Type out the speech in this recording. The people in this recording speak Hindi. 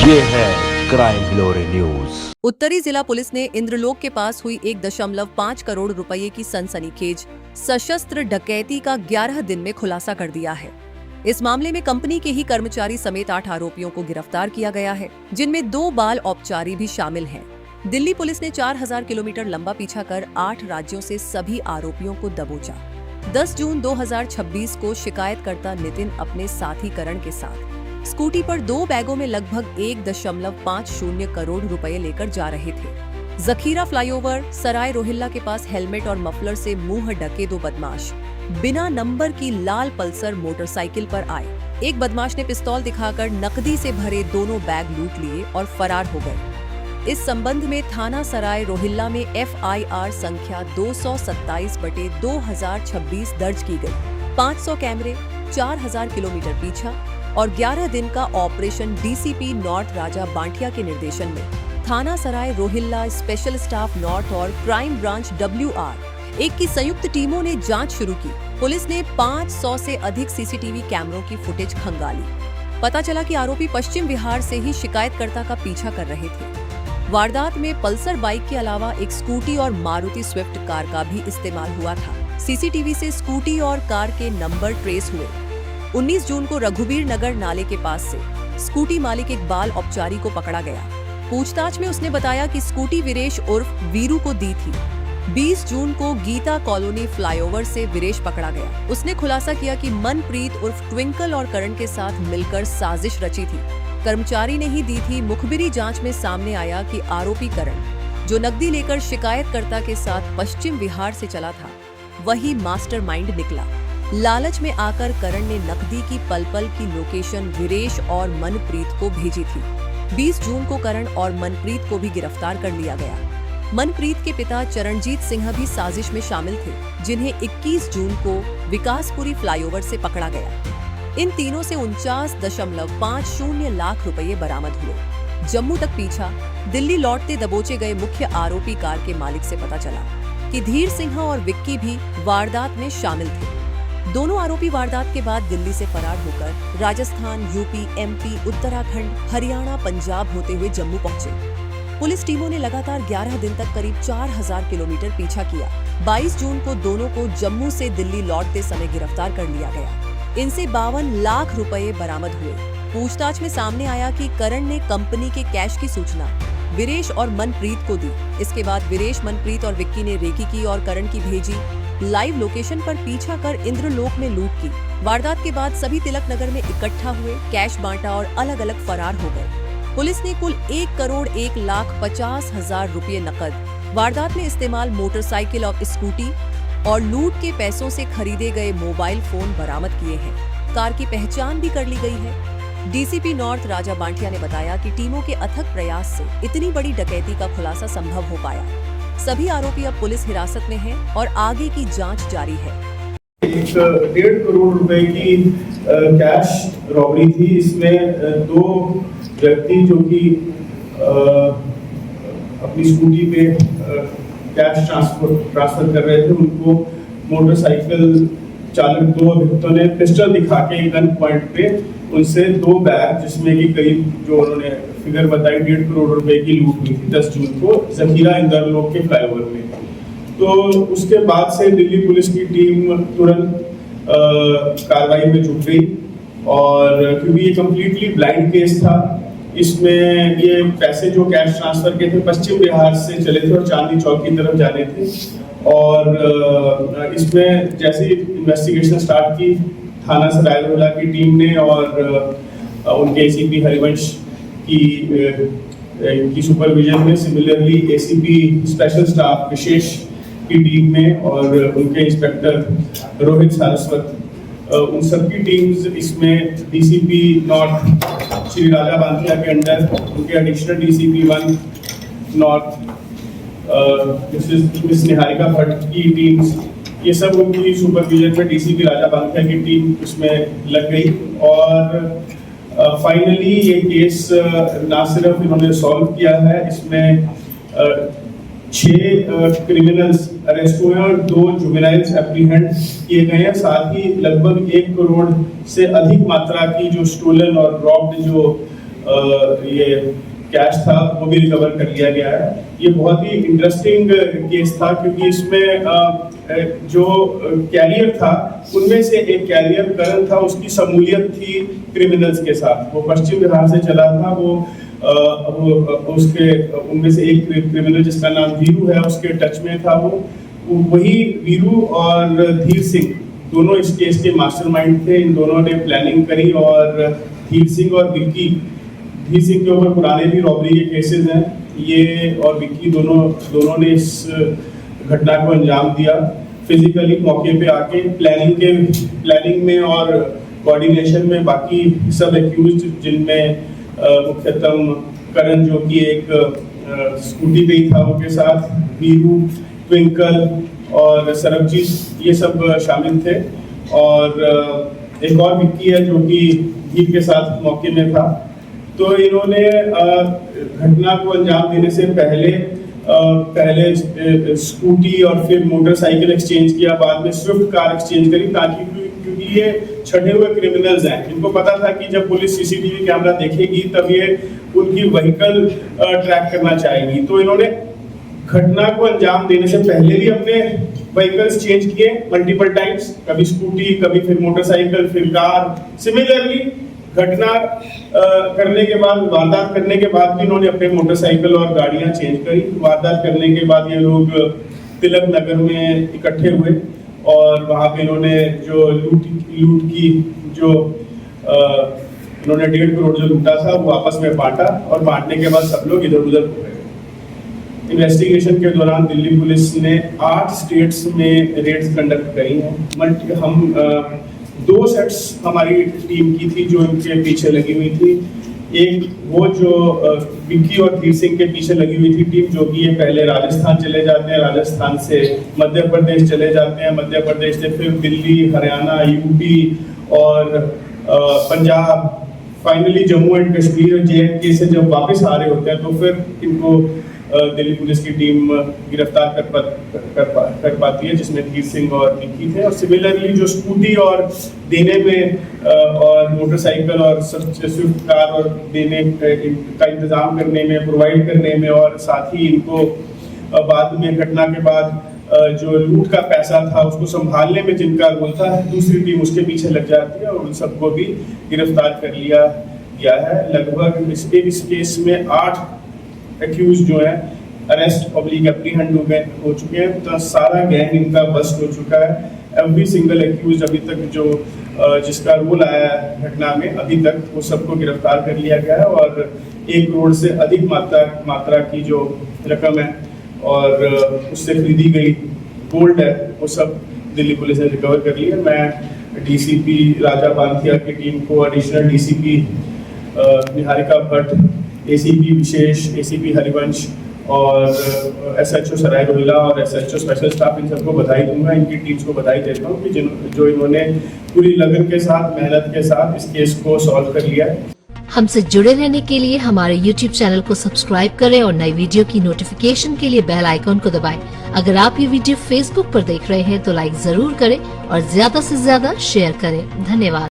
ये है क्राइम ब्यूरो न्यूज। उत्तरी जिला पुलिस ने इंद्रलोक के पास हुई 1.5 करोड़ रुपए की सनसनीखेज सशस्त्र डकैती का 11 दिन में खुलासा कर दिया है। इस मामले में कंपनी के ही कर्मचारी समेत 8 आरोपियों को गिरफ्तार किया गया है, जिनमें 2 बाल औपचारी भी शामिल हैं। दिल्ली पुलिस ने 4000 किलोमीटर लंबा पीछा कर 8 राज्यों से सभी आरोपियों को दबोचा। 10 जून 2026 को शिकायतकर्ता नितिन अपने साथी करण के साथ स्कूटी पर 2 बैगों में लगभग 1.50 करोड़ रुपए लेकर जा रहे थे। जखीरा फ्लाईओवर सराय रोहिल्ला के पास हेलमेट और मफलर से मुंह ढके 2 बदमाश बिना नंबर की लाल पल्सर मोटरसाइकिल पर आए। एक बदमाश ने पिस्तौल दिखाकर नकदी से भरे दोनों बैग लूट लिए और फरार हो गए। इस संबंध में थाना सराय रोहिल्ला में FIR संख्या 227/2026 दर्ज की गई। 500 कैमरे, 4000 किलोमीटर पीछा और 11 दिन का ऑपरेशन DCP नॉर्थ राजा बांटिया के निर्देशन में थाना Sarai Rohilla special staff north और क्राइम ब्रांच WR1 की संयुक्त टीमों ने जांच शुरू की। पुलिस ने 500 से अधिक CCTV कैमरों की फुटेज खंगाली। पता चला कि आरोपी पश्चिम बिहार से ही शिकायतकर्ता का पीछा कर रहे थे। वारदात में पल्सर बाइक के अलावा एक स्कूटी और मारुति स्विफ्ट कार का भी इस्तेमाल हुआ था। CCTV से स्कूटी और कार के नंबर ट्रेस हुए। 19 जून को रघुबीर नगर नाले के पास से स्कूटी मालिक एक बाल औपचारी को पकड़ा गया। पूछताछ में उसने बताया कि स्कूटी वीरेश उर्फ वीरू को दी थी। 20 जून को गीता कॉलोनी फ्लाईओवर से वीरेश पकड़ा गया। उसने खुलासा किया कि मनप्रीत उर्फ ट्विंकल और करण के साथ मिलकर साजिश रची थी। कर्मचारी ने ही दी थी। मुखबिरी जांच में सामने आया कि आरोपी करण, जो नकदी लेकर शिकायतकर्ता के साथ पश्चिम बिहार से चला था, वही मास्टरमाइंड निकला। लालच में आकर करण ने नकदी की पल पल की लोकेशन वीरेश और मनप्रीत को भेजी थी। 20 जून को करण और मनप्रीत को भी गिरफ्तार कर लिया गया। मनप्रीत के पिता चरणजीत सिंह भी साजिश में शामिल थे, जिन्हें 21 जून को विकासपुरी फ्लाईओवर से पकड़ा गया। इन तीनों से 49.50 लाख रुपए बरामद हुए। जम्मू तक पीछा। दिल्ली लौटते दबोचे गए मुख्य आरोपी कार के मालिक से पता चला कि धीर सिंह और विक्की भी वारदात में शामिल थे। दोनों आरोपी वारदात के बाद दिल्ली से फरार होकर राजस्थान, UP, MP, उत्तराखंड, हरियाणा, पंजाब होते हुए जम्मू पहुंचे। पुलिस टीमों ने लगातार 11 दिन तक करीब 4000 किलोमीटर पीछा किया। 22 जून को दोनों को जम्मू से दिल्ली लौटते समय गिरफ्तार कर लिया गया। इनसे 52 लाख रुपए बरामद हुए। पूछताछ में सामने आया कि करण ने कंपनी के कैश की सूचना वीरेश और मनप्रीत को दी। इसके बाद वीरेश, मनप्रीत और विक्की ने रेकी की और करण की भेजी लाइव लोकेशन पर पीछा कर इंद्रलोक में लूट की। वारदात के बाद सभी तिलक नगर में इकट्ठा हुए, कैश बांटा और अलग अलग फरार हो गए। पुलिस ने कुल 1,01,50,000 रुपए नकद, वारदात में इस्तेमाल मोटरसाइकिल और स्कूटी और लूट के पैसों से खरीदे गए मोबाइल फोन बरामद किए हैं। कार की पहचान भी कर ली गई है। DCP नॉर्थ राजा बांटिया ने बताया कि टीमों के अथक प्रयास से इतनी बड़ी डकैती का खुलासा संभव हो पाया। सभी आरोपी अब पुलिस हिरासत में हैं और आगे की जांच जारी है। 1.5 करोड़ रुपए की कैश रॉबरी थी। इसमें 2 व्यक्ति जो कि अपनी स्कूटी पे कैश ट्रांसफर कर रहे थे, उनको मोटरसाइकिल चालक 2 अभियुक्तों ने पिस्टल दिखा के गन पॉइंट पे उनसे 2 बैग, जिसमें कि करीब जो उन्होंने फिगर बताई 1.5 करोड़ रुपए की लूट हुई थी 10 जून को जखीरा इंदरलोक के फ्लाईओवर में। तो उसके बाद से दिल्ली पुलिस की टीम तुरंत कार्रवाई में जुट गई और क्योंकि ये कम्प्लीटली ब्लाइंड केस था, इसमें ये पैसे जो कैश ट्रांसफर के थे पश्चिम बिहार से चले थे और चांदनी चौक की तरफ जाने थे। और इसमें जैसे इन्वेस्टिगेशन स्टार्ट की थाना सराय रोहिल्ला की टीम ने और उनके ACP हरिवंश की सुपरविजन में, सिमिलरली ACP स्पेशल स्टाफ विशेष की टीम में और उनके इंस्पेक्टर रोहित सारस्वत, उन सबकी टीम्स इसमें DCP नॉर्थ श्री राजा बांटिया के अंडर उनके additional DCP1 north miss Niharika Bhatt की टीम्स, ये सब उनकी सुपरविजन में DCP राजा बांटिया की टीम उसमें लग गई। और फाइनली ये केस ना सिर्फ इन्होंने सॉल्व किया है, इसमें 6 क्रिमिनल्स अरेस्ट हुए और 2 जुवेनाइल्स एप्रीहेंड किए गए हैं। साथ ही लगभग 1 करोड़ से अधिक मात्रा की जो स्टोलन और रॉब्ड जो ये कैश था वो भी रिकवर कर लिया गया है। ये बहुत ही इंटरेस्टिंग केस था क्योंकि इसमें जो कैरियर था उनमें से एक कैरियर करण था, उसकी शमूलियत थी क्रिमिनल्स के साथ। वो पश्चिम बिहार से चला था, वो उसके उनमें से एक क्रिमिनल जिसका नाम वीरू है उसके टच में था। वो वही वीरू और धीर सिंह दोनों इस केस के मास्टरमाइंड थे। इन दोनों ने प्लानिंग करी और धीर सिंह और विक्की, धीर सिंह के ऊपर पुराने भी रॉबरी के केसेस हैं, ये और विक्की दोनों ने इस घटना को अंजाम दिया। फिजिकली मौके पे आके प्लानिंग में और कोऑर्डिनेशन में बाकी सब एक्यूज्ड, जिनमें मुख्यतम करण जो कि एक स्कूटी पे ही था उनके साथ, वीरू, ट्विंकल और सरबजीत, ये सब शामिल थे। और एक और विक्की है जो कि धीर के साथ मौके में था। तो इन्होंने घटना को अंजाम देने से पहले स्कूटी और फिर मोटरसाइकिल एक्सचेंज किया, बाद में स्विफ्ट कार एक्सचेंज करी, ताकि क्योंकि ये छठे हुए क्रिमिनल्स हैं, इनको पता था कि जब पुलिस सीसीटीवी कैमरा देखेगी तब ये उनकी व्हीकल ट्रैक करना चाहेगी। तो इन्होंने घटना को अंजाम देने से पहले भी अपने व्हीकल्स चेंज किए मल्टीपल टाइम्स, कभी स्कूटी, कभी फिर मोटरसाइकिल, फिर कार। सिमिलरली घटना करने के बाद, वारदात करने के बाद भी इन्होंने अपने मोटरसाइकिल और गाड़ियां चेंज करी। वारदात करने के बाद ये लोग तिलक नगर में इकट्ठे हुए और वहां पे इन्होंने जो लूट की जो इन्होंने 1.5 करोड़ जो लूटा था वो आपस में बांटा, और बांटने के बाद सब लोग इधर उधर हो गए। इन्वेस्टिगेशन के दौरान दिल्ली पुलिस ने 8 स्टेट्स में रेड्स कंडक्ट करी हैं। हम 2 सेट्स हमारी टीम की थी जो इनके पीछे लगी हुई थी। एक वो जो विक्की और धीर सिंह के पीछे लगी हुई थी टीम, जो कि ये पहले राजस्थान चले जाते हैं, राजस्थान से मध्य प्रदेश चले जाते हैं, मध्य प्रदेश से फिर दिल्ली, हरियाणा, यूपी और Punjab, finally Jammu and Kashmir, JNK से जब वापस आ रहे होते हैं तो फिर इनको दिल्ली पुलिस की टीम गिरफ्तार कर पाती है, जिसमें धीर सिंह और विक्की थे। और सिमिलरली जो स्कूटी और देने में और मोटरसाइकिल और स्विफ्ट कार और देने का इंतजाम करने में, प्रोवाइड करने में, और साथ ही इनको बाद में घटना के बाद जो लूट का पैसा था उसको संभालने में जिनका रोल था, दूसरी टीम उसके पीछे लग जाती है और उन सबको भी गिरफ्तार कर लिया गया है। लगभग इस केस में 8 एक्यूज जो है अरेस्ट पब्लिक एप्रीहेंड हो चुके हैं। तो सारा गैंग इनका बस्ट हो चुका है। एवरी सिंगल एक्यूज अभी तक जो जिसका रोल आया है घटना में, अभी तक वो सबको गिरफ्तार कर लिया गया है। और 1 करोड़ से अधिक मात्रा की जो रकम है और उससे खरीदी गई गोल्ड है, वो सब दिल्ली पुलिस ने रिकवर कर लिया। मैं DCP राजा बांथिया की टीम को, additional DCP Niharika Bhatt, ACP विशेष, ACP हरिवंश और SHO सराय रोहिला और SHO स्पेशल स्टाफ, इन सबको बधाई दूंगा। इनकी टीम्स को बधाई देता हूँ कि जो इन्होंने पूरी लगन के साथ, मेहनत के साथ इस केस को सॉल्व कर लिया है। हमसे जुड़े रहने के लिए हमारे YouTube चैनल को सब्सक्राइब करें और नई वीडियो की नोटिफिकेशन के लिए बेल आइकॉन को दबाएं। अगर आप ये वीडियो Facebook पर देख रहे हैं तो लाइक जरूर करें और ज्यादा से ज्यादा शेयर करें। धन्यवाद।